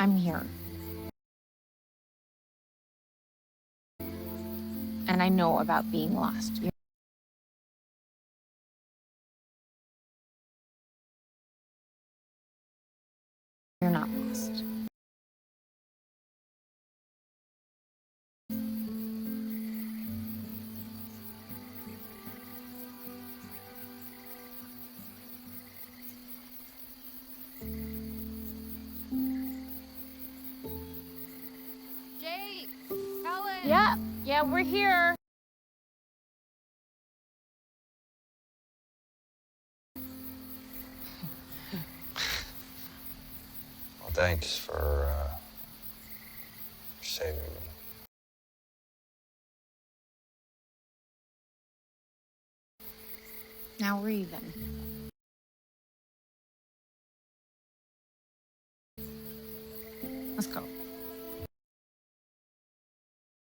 I'm here. And I know about being lost. You're not lost. Jake, Helen. Yeah, we're here. Well, thanks for saving me. Now we're even. Let's go.